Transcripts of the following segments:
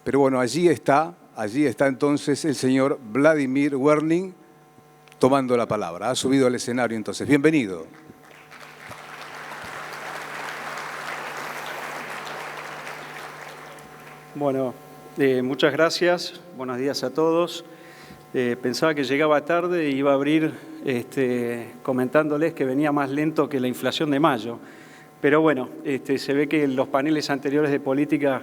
Pero bueno, allí está entonces el señor Vladimir Werning tomando la palabra. Ha subido al escenario entonces. Bienvenido. Bueno, muchas gracias. Buenos días a todos. Pensaba que llegaba tarde y iba a abrir comentándoles que venía más lento que la inflación de mayo. Pero bueno, se ve que los paneles anteriores de política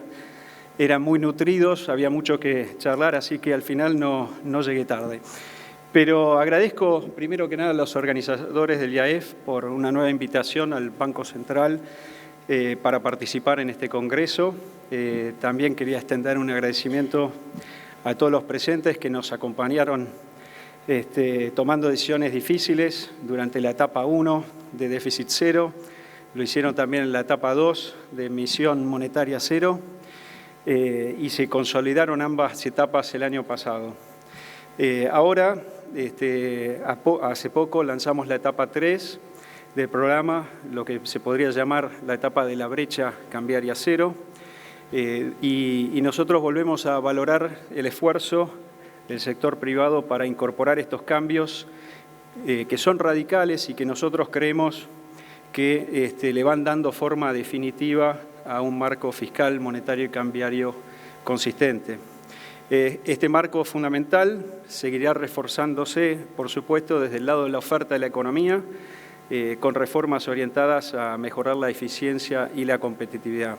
eran muy nutridos, había mucho que charlar, así que al final no llegué tarde. Pero agradezco primero que nada a los organizadores del IAEF por una nueva invitación al Banco Central para participar en este congreso. También quería extender un agradecimiento a todos los presentes que nos acompañaron tomando decisiones difíciles durante la etapa 1 de déficit cero. Lo hicieron también en la etapa 2 de emisión monetaria cero y se consolidaron ambas etapas el año pasado. Ahora, hace poco lanzamos la etapa 3 del programa, lo que se podría llamar la etapa de la brecha cambiaria cero, y nosotros volvemos a valorar el esfuerzo del sector privado para incorporar estos cambios que son radicales y que nosotros creemos que le van dando forma definitiva a un marco fiscal, monetario y cambiario consistente. Este marco fundamental seguirá reforzándose, por supuesto, desde el lado de la oferta de la economía, con reformas orientadas a mejorar la eficiencia y la competitividad.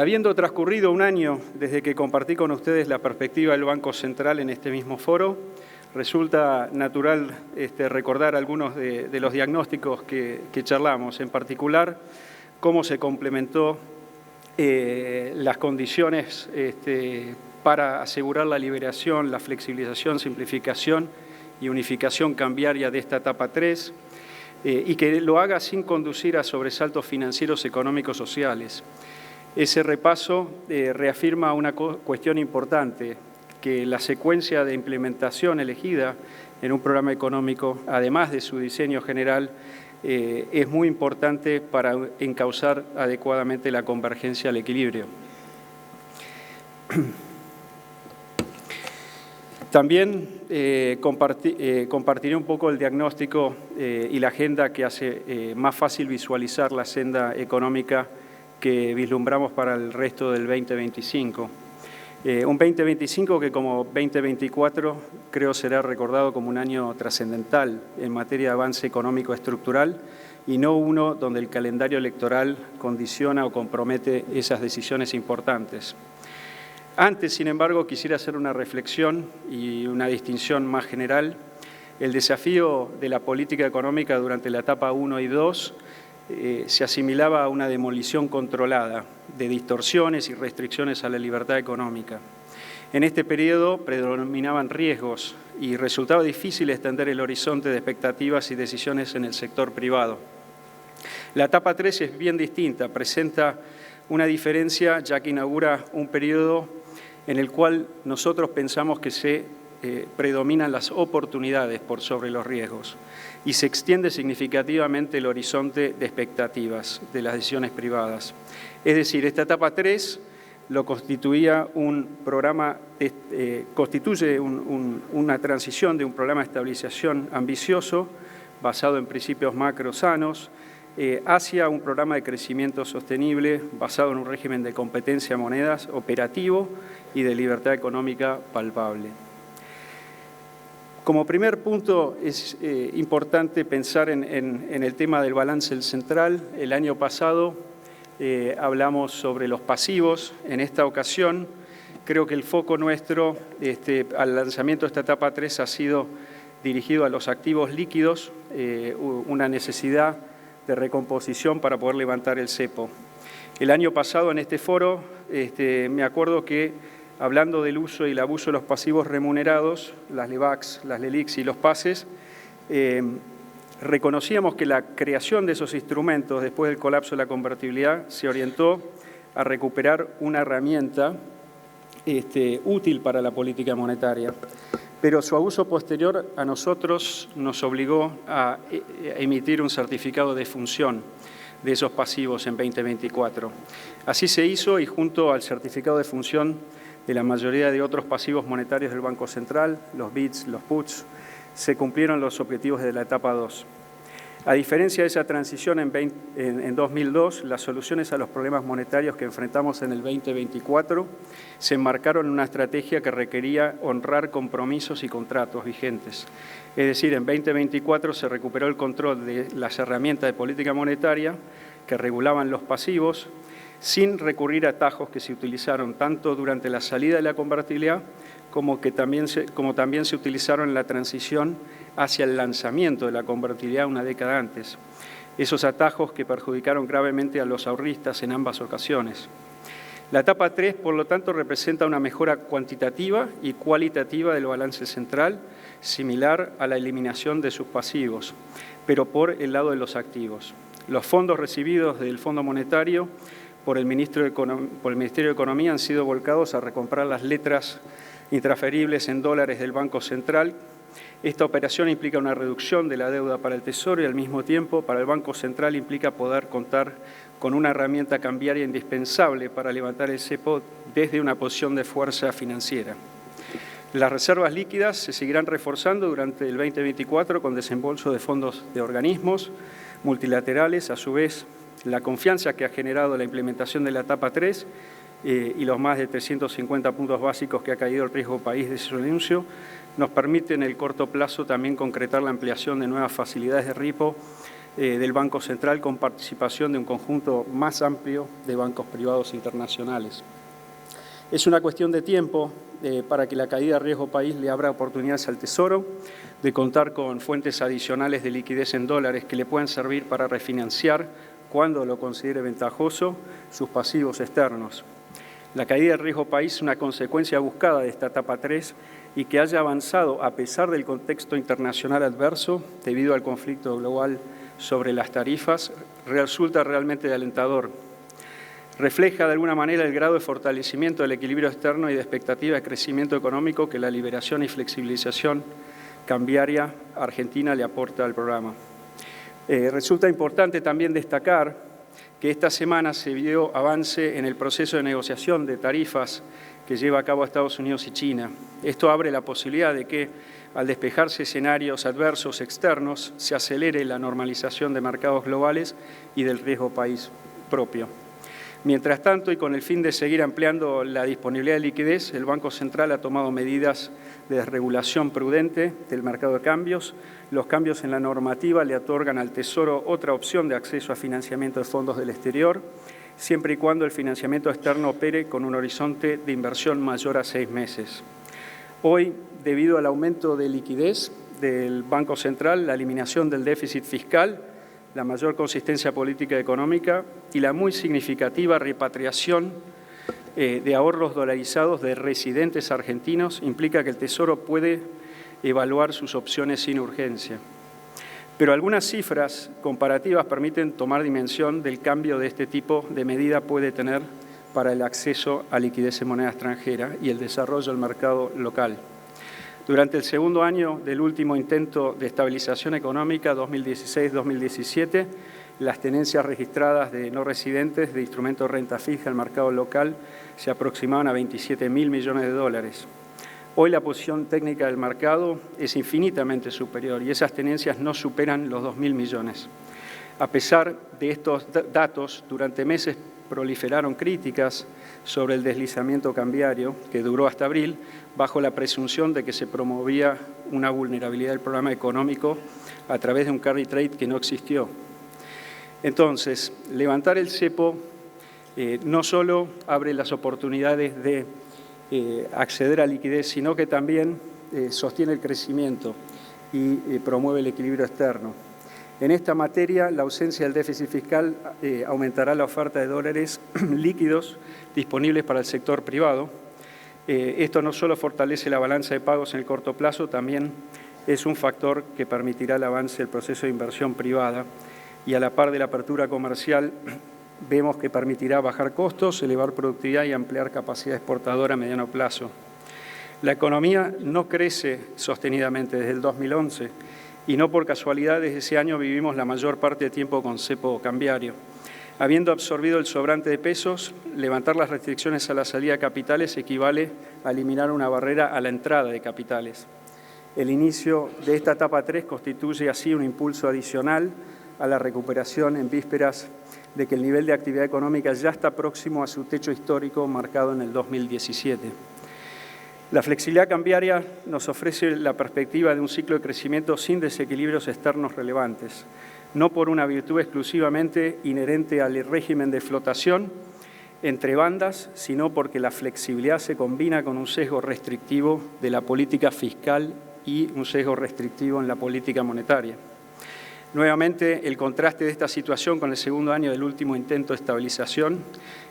Habiendo transcurrido un año desde que compartí con ustedes la perspectiva del Banco Central en este mismo foro, resulta natural recordar algunos de los diagnósticos que charlamos, en particular cómo se complementó las condiciones para asegurar la liberación, la flexibilización, simplificación y unificación cambiaria de esta etapa 3 y que lo haga sin conducir a sobresaltos financieros, económicos, sociales. Ese repaso reafirma una cuestión importante, que la secuencia de implementación elegida en un programa económico, además de su diseño general, es muy importante para encauzar adecuadamente la convergencia al equilibrio. También compartiré un poco el diagnóstico y la agenda que hace más fácil visualizar la senda económica que vislumbramos para el resto del 2025. Un 2025 que, como 2024, creo será recordado como un año trascendental en materia de avance económico estructural y no uno donde el calendario electoral condiciona o compromete esas decisiones importantes. Antes, sin embargo, quisiera hacer una reflexión y una distinción más general. El desafío de la política económica durante la etapa 1 y 2 se asimilaba a una demolición controlada de distorsiones y restricciones a la libertad económica. En este periodo predominaban riesgos y resultaba difícil extender el horizonte de expectativas y decisiones en el sector privado. La etapa 3 es bien distinta, presenta una diferencia ya que inaugura un periodo en el cual nosotros pensamos que se predominan las oportunidades por sobre los riesgos y se extiende significativamente el horizonte de expectativas de las decisiones privadas. Es decir, esta etapa 3 lo constituye una transición de un programa de estabilización ambicioso, basado en principios macro sanos, hacia un programa de crecimiento sostenible basado en un régimen de competencia monedas operativo y de libertad económica palpable. Como primer punto, es importante pensar en el tema del balance central. El año pasado hablamos sobre los pasivos. En esta ocasión, creo que el foco nuestro al lanzamiento de esta etapa 3 ha sido dirigido a los activos líquidos, una necesidad de recomposición para poder levantar el cepo. El año pasado, en este foro, me acuerdo que hablando del uso y el abuso de los pasivos remunerados, las LEVACs, las LELICs y los PASES, reconocíamos que la creación de esos instrumentos después del colapso de la convertibilidad se orientó a recuperar una herramienta útil para la política monetaria. Pero su abuso posterior nos obligó a emitir un certificado de función, de esos pasivos en 2024. Así se hizo y junto al certificado de función de la mayoría de otros pasivos monetarios del Banco Central, los BIDs, los PUTs, se cumplieron los objetivos de la etapa 2. A diferencia de esa transición en 2002, las soluciones a los problemas monetarios que enfrentamos en el 2024 se enmarcaron en una estrategia que requería honrar compromisos y contratos vigentes. Es decir, en 2024 se recuperó el control de las herramientas de política monetaria que regulaban los pasivos, sin recurrir a atajos que se utilizaron tanto durante la salida de la convertibilidad como también se utilizaron en la transición hacia el lanzamiento de la convertibilidad una década antes. Esos atajos que perjudicaron gravemente a los ahorristas en ambas ocasiones. La etapa 3, por lo tanto, representa una mejora cuantitativa y cualitativa del balance central, similar a la eliminación de sus pasivos, pero por el lado de los activos. Los fondos recibidos del Fondo Monetario por el Ministerio de Economía han sido volcados a recomprar las letras intransferibles en dólares del Banco Central. Esta operación implica una reducción de la deuda para el Tesoro y al mismo tiempo para el Banco Central implica poder contar con una herramienta cambiaria indispensable para levantar el cepo desde una posición de fuerza financiera. Las reservas líquidas se seguirán reforzando durante el 2024 con desembolso de fondos de organismos multilaterales. A su vez, la confianza que ha generado la implementación de la etapa 3 y los más de 350 puntos básicos que ha caído el riesgo país de su anuncio, nos permite en el corto plazo también concretar la ampliación de nuevas facilidades de repo del Banco Central con participación de un conjunto más amplio de bancos privados internacionales. Es una cuestión de tiempo para que la caída de riesgo país le abra oportunidades al Tesoro de contar con fuentes adicionales de liquidez en dólares que le puedan servir para refinanciar, cuando lo considere ventajoso, sus pasivos externos. La caída del riesgo país es una consecuencia buscada de esta etapa 3 y que haya avanzado a pesar del contexto internacional adverso debido al conflicto global sobre las tarifas resulta realmente alentador. Refleja de alguna manera el grado de fortalecimiento del equilibrio externo y de expectativa de crecimiento económico que la liberación y flexibilización cambiaria argentina le aporta al programa. Resulta importante también destacar que esta semana se vio avance en el proceso de negociación de tarifas que lleva a cabo Estados Unidos y China. Esto abre la posibilidad de que, al despejarse escenarios adversos externos, se acelere la normalización de mercados globales y del riesgo país propio. Mientras tanto, y con el fin de seguir ampliando la disponibilidad de liquidez, el Banco Central ha tomado medidas de desregulación prudente del mercado de cambios. Los cambios en la normativa le otorgan al Tesoro otra opción de acceso a financiamiento de fondos del exterior, siempre y cuando el financiamiento externo opere con un horizonte de inversión mayor a 6 meses. Hoy, debido al aumento de liquidez del Banco Central, la eliminación del déficit fiscal, la mayor consistencia política y económica y la muy significativa repatriación de ahorros dolarizados de residentes argentinos implica que el Tesoro puede evaluar sus opciones sin urgencia. Pero algunas cifras comparativas permiten tomar dimensión del cambio de este tipo de medida puede tener para el acceso a liquidez en moneda extranjera y el desarrollo del mercado local. Durante el segundo año del último intento de estabilización económica, 2016-2017, las tenencias registradas de no residentes de instrumentos de renta fija al mercado local se aproximaban a 27.000 millones de dólares. Hoy la posición técnica del mercado es infinitamente superior y esas tenencias no superan los 2.000 millones. A pesar de estos datos, durante meses proliferaron críticas sobre el deslizamiento cambiario, que duró hasta abril, bajo la presunción de que se promovía una vulnerabilidad del programa económico a través de un carry trade que no existió. Entonces, levantar el cepo no solo abre las oportunidades de acceder a liquidez, sino que también sostiene el crecimiento y promueve el equilibrio externo. En esta materia, la ausencia del déficit fiscal aumentará la oferta de dólares líquidos disponibles para el sector privado. Esto no solo fortalece la balanza de pagos en el corto plazo, también es un factor que permitirá el avance del proceso de inversión privada y a la par de la apertura comercial vemos que permitirá bajar costos, elevar productividad y ampliar capacidad exportadora a mediano plazo. La economía no crece sostenidamente desde el 2011 y no por casualidad desde ese año vivimos la mayor parte del tiempo con cepo cambiario. Habiendo absorbido el sobrante de pesos, levantar las restricciones a la salida de capitales equivale a eliminar una barrera a la entrada de capitales. El inicio de esta etapa 3 constituye así un impulso adicional a la recuperación en vísperas de que el nivel de actividad económica ya está próximo a su techo histórico marcado en el 2017. La flexibilidad cambiaria nos ofrece la perspectiva de un ciclo de crecimiento sin desequilibrios externos relevantes, no por una virtud exclusivamente inherente al régimen de flotación entre bandas, sino porque la flexibilidad se combina con un sesgo restrictivo de la política fiscal y un sesgo restrictivo en la política monetaria. Nuevamente, el contraste de esta situación con el segundo año del último intento de estabilización,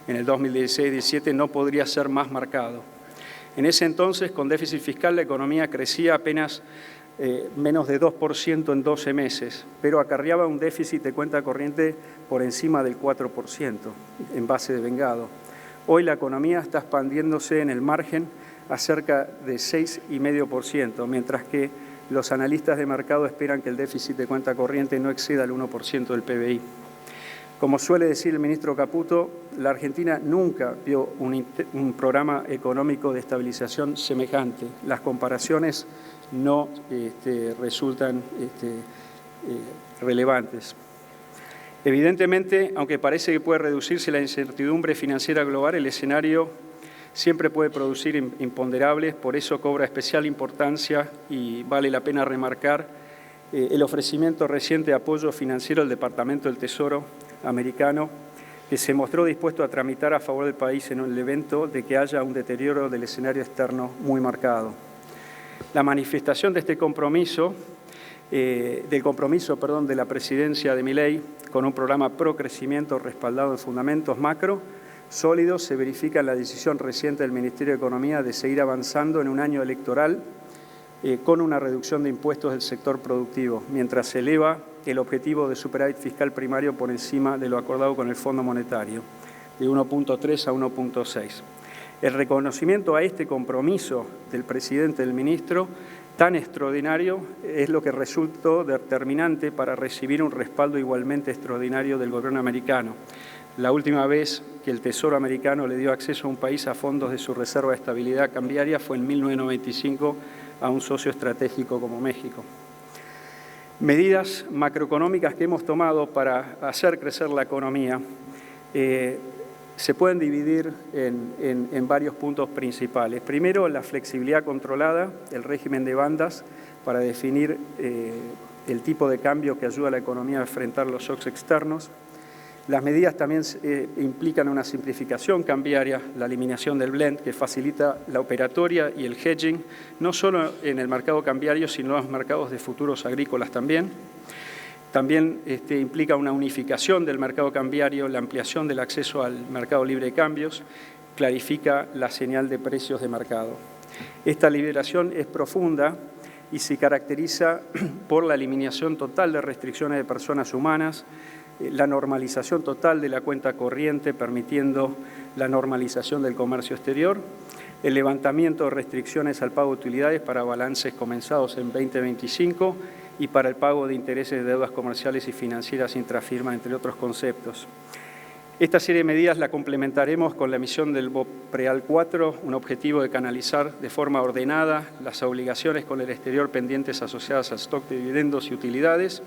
en el 2016-17, no podría ser más marcado. En ese entonces, con déficit fiscal, la economía crecía apenas menos de 2% en 12 meses, pero acarreaba un déficit de cuenta corriente por encima del 4% en base de vengado. Hoy la economía está expandiéndose en el margen a cerca de 6,5%, mientras que los analistas de mercado esperan que el déficit de cuenta corriente no exceda el 1% del PBI. Como suele decir el ministro Caputo, la Argentina nunca vio un programa económico de estabilización semejante. Las comparaciones no resultan relevantes. Evidentemente, aunque parece que puede reducirse la incertidumbre financiera global, el escenario siempre puede producir imponderables, por eso cobra especial importancia y vale la pena remarcar el ofrecimiento reciente de apoyo financiero del Departamento del Tesoro americano, que se mostró dispuesto a tramitar a favor del país en el evento de que haya un deterioro del escenario externo muy marcado. La manifestación de este compromiso, de la presidencia de Milei con un programa pro crecimiento respaldado en fundamentos macro sólidos, se verifica en la decisión reciente del Ministerio de Economía de seguir avanzando en un año electoral con una reducción de impuestos del sector productivo, mientras se eleva el objetivo de superávit fiscal primario por encima de lo acordado con el Fondo Monetario, de 1,3 a 1,6. El reconocimiento a este compromiso del presidente y del ministro tan extraordinario es lo que resultó determinante para recibir un respaldo igualmente extraordinario del gobierno americano. La última vez que el Tesoro americano le dio acceso a un país a fondos de su reserva de estabilidad cambiaria fue en 1995 a un socio estratégico como México. Medidas macroeconómicas que hemos tomado para hacer crecer la economía se pueden dividir en varios puntos principales. Primero, la flexibilidad controlada, el régimen de bandas para definir el tipo de cambio que ayuda a la economía a enfrentar los shocks externos. Las medidas también implican una simplificación cambiaria, la eliminación del blend, que facilita la operatoria y el hedging, no solo en el mercado cambiario, sino en los mercados de futuros agrícolas también. También implica una unificación del mercado cambiario, la ampliación del acceso al mercado libre de cambios, clarifica la señal de precios de mercado. Esta liberación es profunda y se caracteriza por la eliminación total de restricciones de personas humanas, la normalización total de la cuenta corriente, permitiendo la normalización del comercio exterior, el levantamiento de restricciones al pago de utilidades para balances comenzados en 2025 y para el pago de intereses de deudas comerciales y financieras intrafirma, entre otros conceptos. Esta serie de medidas la complementaremos con la emisión del BOPREAL 4, un objetivo de canalizar de forma ordenada las obligaciones con el exterior pendientes asociadas al stock de dividendos y utilidades,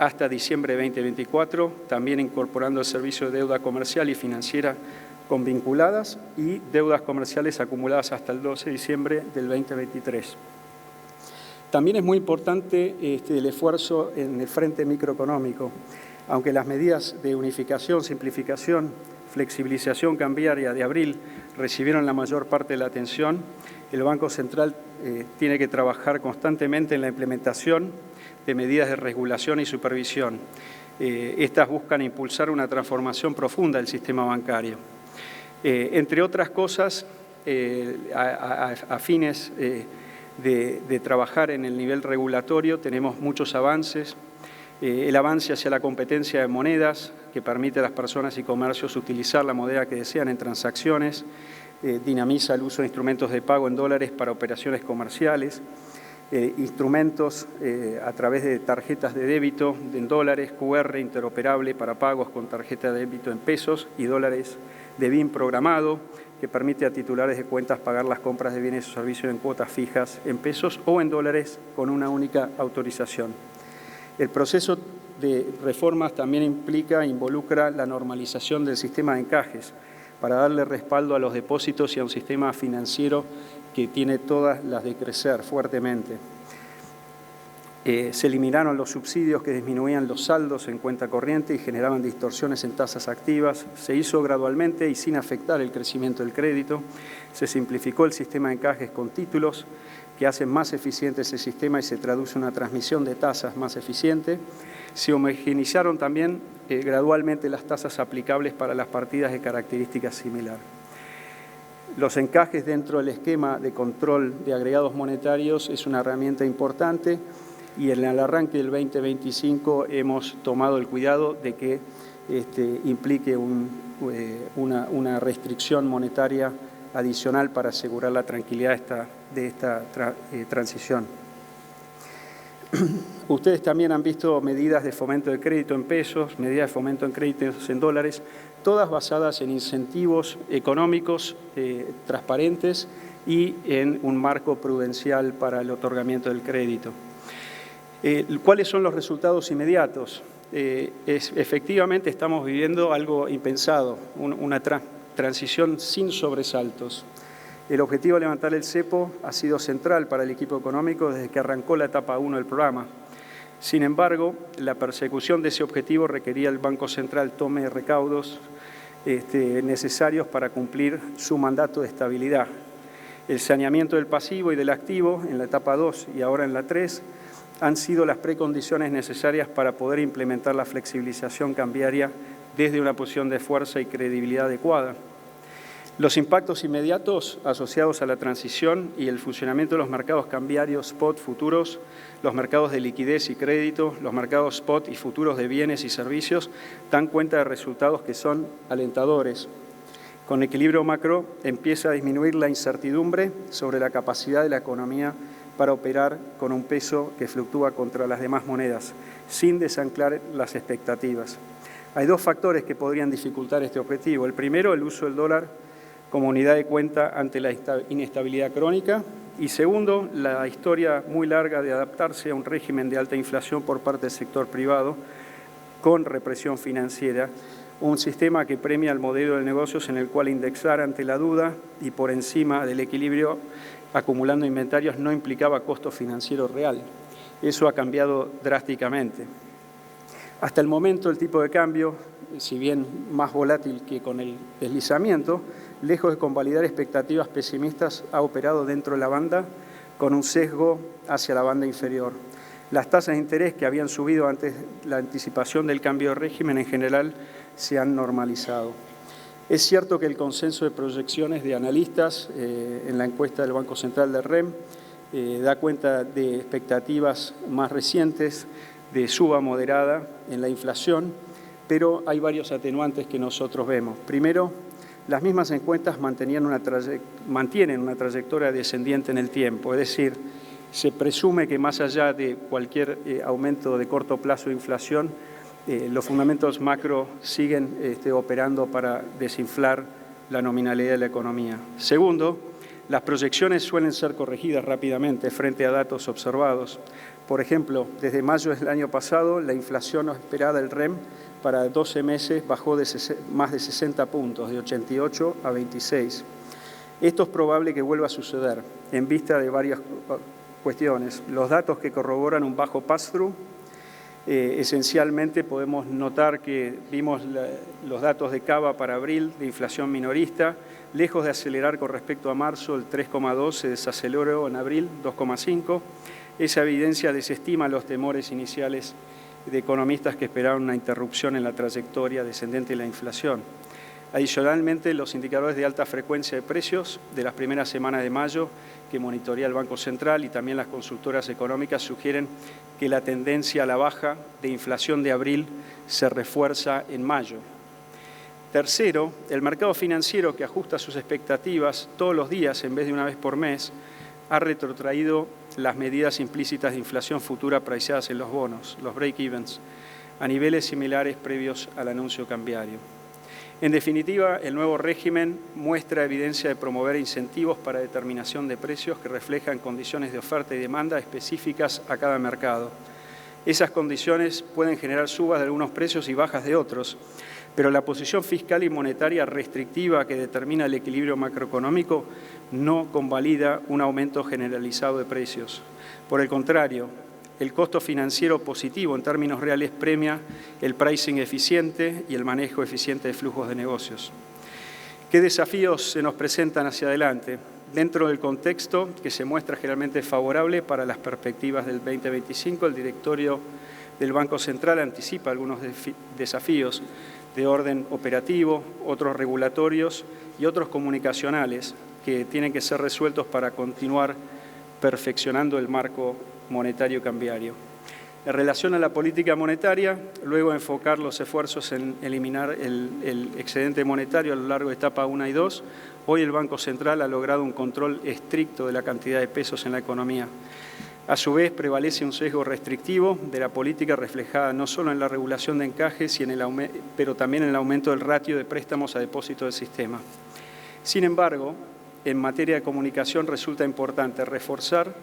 hasta diciembre de 2024, también incorporando el servicio de deuda comercial y financiera con vinculadas y deudas comerciales acumuladas hasta el 12 de diciembre del 2023. También es muy importante el esfuerzo en el frente microeconómico. Aunque las medidas de unificación, simplificación, flexibilización cambiaria de abril recibieron la mayor parte de la atención, el Banco Central tiene que trabajar constantemente en la implementación de medidas de regulación y supervisión. Estas buscan impulsar una transformación profunda del sistema bancario. Entre otras cosas, a fines de trabajar en el nivel regulatorio, tenemos muchos avances. El avance hacia la competencia de monedas, que permite a las personas y comercios utilizar la moneda que desean en transacciones, dinamiza el uso de instrumentos de pago en dólares para operaciones comerciales. instrumentos a través de tarjetas de débito en dólares, QR interoperable para pagos con tarjeta de débito en pesos y dólares de BIN programado, que permite a titulares de cuentas pagar las compras de bienes o servicios en cuotas fijas en pesos o en dólares con una única autorización. El proceso de reformas también involucra la normalización del sistema de encajes para darle respaldo a los depósitos y a un sistema financiero que tiene todas las de crecer fuertemente. Se eliminaron los subsidios que disminuían los saldos en cuenta corriente y generaban distorsiones en tasas activas. Se hizo gradualmente y sin afectar el crecimiento del crédito. Se simplificó el sistema de encajes con títulos que hacen más eficiente ese sistema y se traduce en una transmisión de tasas más eficiente. Se homogeneizaron también gradualmente las tasas aplicables para las partidas de características similares. Los encajes dentro del esquema de control de agregados monetarios es una herramienta importante y en el arranque del 2025 hemos tomado el cuidado de que implique una restricción monetaria adicional para asegurar la tranquilidad de esta transición. Ustedes también han visto medidas de fomento de crédito en pesos, medidas de fomento en créditos en dólares, todas basadas en incentivos económicos transparentes y en un marco prudencial para el otorgamiento del crédito. ¿Cuáles son los resultados inmediatos? Efectivamente estamos viviendo algo impensado, una transición sin sobresaltos. El objetivo de levantar el cepo ha sido central para el equipo económico desde que arrancó la etapa 1 del programa. Sin embargo, la persecución de ese objetivo requería el Banco Central tome recaudos necesarios para cumplir su mandato de estabilidad. El saneamiento del pasivo y del activo en la etapa 2 y ahora en la 3 han sido las precondiciones necesarias para poder implementar la flexibilización cambiaria desde una posición de fuerza y credibilidad adecuada. Los impactos inmediatos asociados a la transición y el funcionamiento de los mercados cambiarios spot futuros, los mercados de liquidez y crédito, los mercados spot y futuros de bienes y servicios, dan cuenta de resultados que son alentadores. Con equilibrio macro empieza a disminuir la incertidumbre sobre la capacidad de la economía para operar con un peso que fluctúa contra las demás monedas, sin desanclar las expectativas. Hay dos factores que podrían dificultar este objetivo. El primero, el uso del dólar como unidad de cuenta ante la inestabilidad crónica. Y segundo, la historia muy larga de adaptarse a un régimen de alta inflación por parte del sector privado con represión financiera, un sistema que premia el modelo de negocios en el cual indexar ante la duda y por encima del equilibrio acumulando inventarios no implicaba costo financiero real. Eso ha cambiado drásticamente. Hasta el momento el tipo de cambio, si bien más volátil que con el deslizamiento, lejos de convalidar expectativas pesimistas, ha operado dentro de la banda con un sesgo hacia la banda inferior. Las tasas de interés que habían subido antes de la anticipación del cambio de régimen en general se han normalizado. Es cierto que el consenso de proyecciones de analistas en la encuesta del Banco Central del REM da cuenta de expectativas más recientes de suba moderada en la inflación, pero hay varios atenuantes que nosotros vemos. Primero, las mismas encuestas mantienen una trayectoria descendiente en el tiempo, es decir, se presume que más allá de cualquier aumento de corto plazo de inflación, los fundamentos macro siguen operando para desinflar la nominalidad de la economía. Segundo, las proyecciones suelen ser corregidas rápidamente frente a datos observados. Por ejemplo, desde mayo del año pasado, la inflación esperada del REM para 12 meses bajó de más de 60 puntos, de 88 a 26. Esto es probable que vuelva a suceder en vista de varias cuestiones. Los datos que corroboran un bajo pass-through, esencialmente podemos notar que vimos los datos de Cava para abril de inflación minorista, lejos de acelerar con respecto a marzo, el 3,2 se desaceleró en abril, 2,5. Esa evidencia desestima los temores iniciales de economistas que esperaban una interrupción en la trayectoria descendente de la inflación. Adicionalmente, los indicadores de alta frecuencia de precios de las primeras semanas de mayo que monitorea el Banco Central y también las consultoras económicas sugieren que la tendencia a la baja de inflación de abril se refuerza en mayo. Tercero, el mercado financiero que ajusta sus expectativas todos los días en vez de una vez por mes ha retrotraído las medidas implícitas de inflación futura priceadas en los bonos, los break-evens, a niveles similares previos al anuncio cambiario. En definitiva, el nuevo régimen muestra evidencia de promover incentivos para determinación de precios que reflejan condiciones de oferta y demanda específicas a cada mercado. Esas condiciones pueden generar subas de algunos precios y bajas de otros, pero la posición fiscal y monetaria restrictiva que determina el equilibrio macroeconómico no convalida un aumento generalizado de precios. Por el contrario, el costo financiero positivo en términos reales premia el pricing eficiente y el manejo eficiente de flujos de negocios. ¿Qué desafíos se nos presentan hacia adelante? Dentro del contexto que se muestra generalmente favorable para las perspectivas del 2025, el directorio del Banco Central anticipa algunos desafíos de orden operativo, otros regulatorios y otros comunicacionales que tienen que ser resueltos para continuar perfeccionando el marco monetario cambiario. En relación a la política monetaria, luego de enfocar los esfuerzos en eliminar el excedente monetario a lo largo de etapa 1 y 2, hoy el Banco Central ha logrado un control estricto de la cantidad de pesos en la economía. A su vez, prevalece un sesgo restrictivo de la política reflejada no solo en la regulación de encajes, pero también en el aumento del ratio de préstamos a depósito del sistema. Sin embargo, en materia de comunicación resulta importante reforzar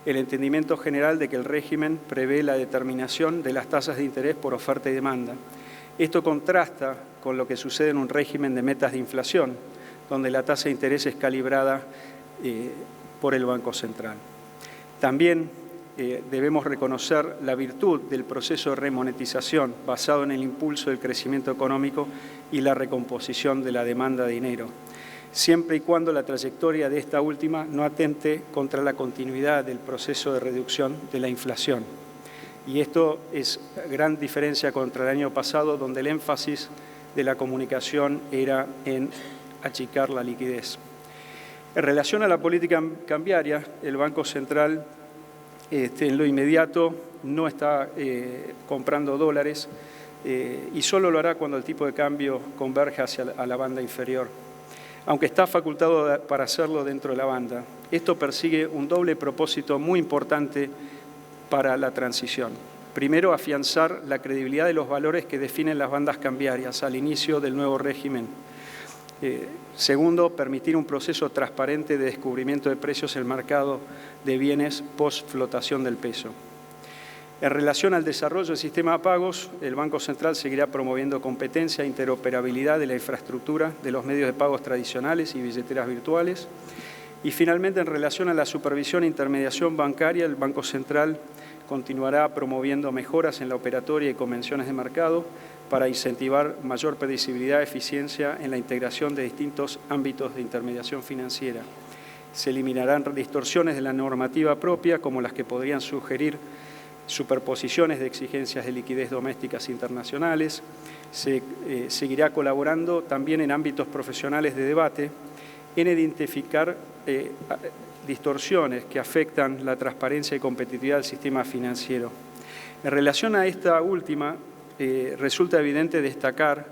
el entendimiento general de que el régimen prevé la determinación de las tasas de interés por oferta y demanda. Esto contrasta con lo que sucede en un régimen de metas de inflación, donde la tasa de interés es calibrada por el Banco Central. También debemos reconocer la virtud del proceso de remonetización basado en el impulso del crecimiento económico y la recomposición de la demanda de dinero, siempre y cuando la trayectoria de esta última no atente contra la continuidad del proceso de reducción de la inflación. Y esto es gran diferencia contra el año pasado, donde el énfasis de la comunicación era en achicar la liquidez. En relación a la política cambiaria, el Banco Central en lo inmediato no está comprando dólares y solo lo hará cuando el tipo de cambio converja hacia la banda inferior, aunque está facultado para hacerlo dentro de la banda. Esto persigue un doble propósito muy importante para la transición. Primero, afianzar la credibilidad de los valores que definen las bandas cambiarias al inicio del nuevo régimen. Segundo, permitir un proceso transparente de descubrimiento de precios en el mercado de bienes post-flotación del peso. En relación al desarrollo del sistema de pagos, el Banco Central seguirá promoviendo competencia e interoperabilidad de la infraestructura de los medios de pagos tradicionales y billeteras virtuales. Y finalmente, en relación a la supervisión e intermediación bancaria, el Banco Central continuará promoviendo mejoras en la operatoria y convenciones de mercado para incentivar mayor previsibilidad y eficiencia en la integración de distintos ámbitos de intermediación financiera. Se eliminarán distorsiones de la normativa propia, como las que podrían sugerir superposiciones de exigencias de liquidez domésticas e internacionales. Se seguirá colaborando también en ámbitos profesionales de debate en identificar distorsiones que afectan la transparencia y competitividad del sistema financiero. En relación a esta última, resulta evidente destacar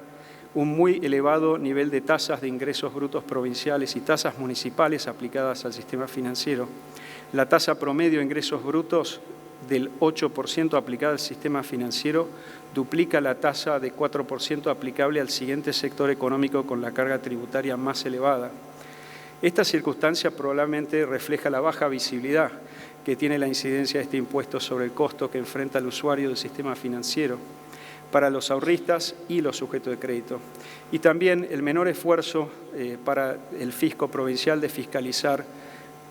un muy elevado nivel de tasas de ingresos brutos provinciales y tasas municipales aplicadas al sistema financiero. La tasa promedio de ingresos brutos del 8% aplicada al sistema financiero duplica la tasa de 4% aplicable al siguiente sector económico con la carga tributaria más elevada. Esta circunstancia probablemente refleja la baja visibilidad que tiene la incidencia de este impuesto sobre el costo que enfrenta el usuario del sistema financiero para los ahorristas y los sujetos de crédito. Y también el menor esfuerzo para el fisco provincial de fiscalizar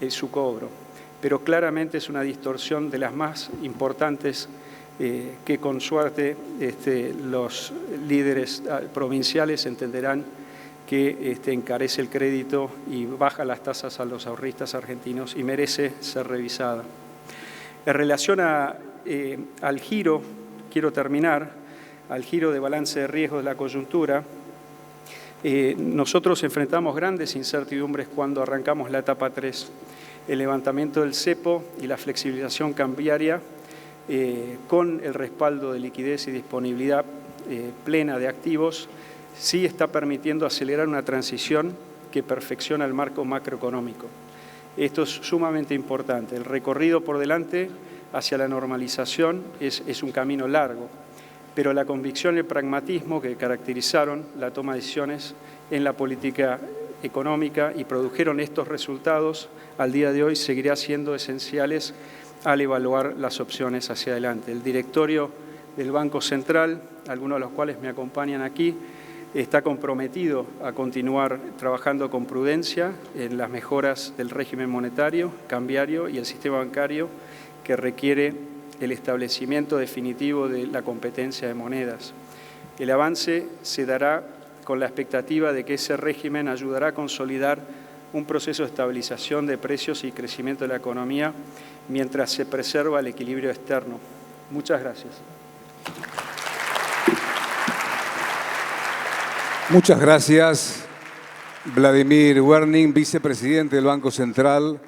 su cobro. Pero claramente es una distorsión de las más importantes que con suerte los líderes provinciales entenderán que encarece el crédito y baja las tasas a los ahorristas argentinos y merece ser revisada. En relación al giro, quiero terminar, al giro de balance de riesgo de la coyuntura, nosotros enfrentamos grandes incertidumbres cuando arrancamos la etapa 3, el levantamiento del cepo y la flexibilización cambiaria con el respaldo de liquidez y disponibilidad plena de activos, sí está permitiendo acelerar una transición que perfecciona el marco macroeconómico. Esto es sumamente importante. El recorrido por delante hacia la normalización es un camino largo, pero la convicción y el pragmatismo que caracterizaron la toma de decisiones en la política económica y produjeron estos resultados, al día de hoy seguirá siendo esenciales al evaluar las opciones hacia adelante. El directorio del Banco Central, algunos de los cuales me acompañan aquí, está comprometido a continuar trabajando con prudencia en las mejoras del régimen monetario, cambiario y el sistema bancario que requiere el establecimiento definitivo de la competencia de monedas. El avance se dará con la expectativa de que ese régimen ayudará a consolidar un proceso de estabilización de precios y crecimiento de la economía mientras se preserva el equilibrio externo. Muchas gracias. Muchas gracias, Vladimir Werning, vicepresidente del Banco Central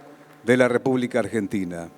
de la República Argentina.